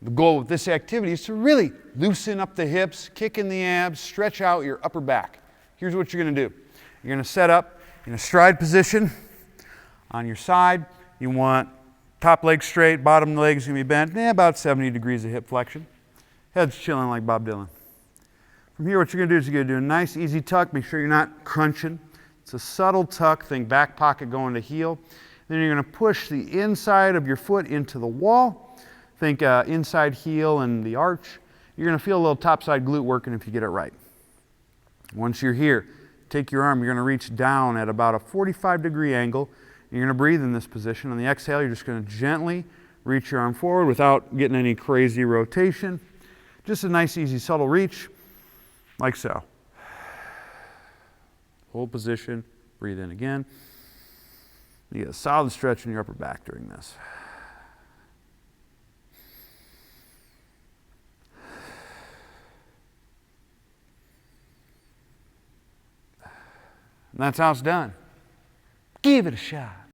The goal with this activity is to really loosen up the hips, kick in the abs, stretch out your upper back. Here's what you're going to do. You're going to set up in a stride position on your side. You want top leg straight, bottom leg's going to be bent, about 70 degrees of hip flexion. Head's chilling like Bob Dylan. From here, what you're going to do is you're going to do a nice easy tuck. Make sure you're not crunching. It's a subtle tuck. Think back pocket going to heel. Then you're going to push the inside of your foot into the wall. Think inside heel and the arch. You're going to feel a little topside glute working if you get it right. Once you're here, take your arm. You're going to reach down at about a 45-degree angle. You're going to breathe in this position. On the exhale, you're just going to gently reach your arm forward without getting any crazy rotation. Just a nice, easy, subtle reach, like so. Hold position, breathe in again. You get a solid stretch in your upper back during this. And that's how it's done. Give it a shot.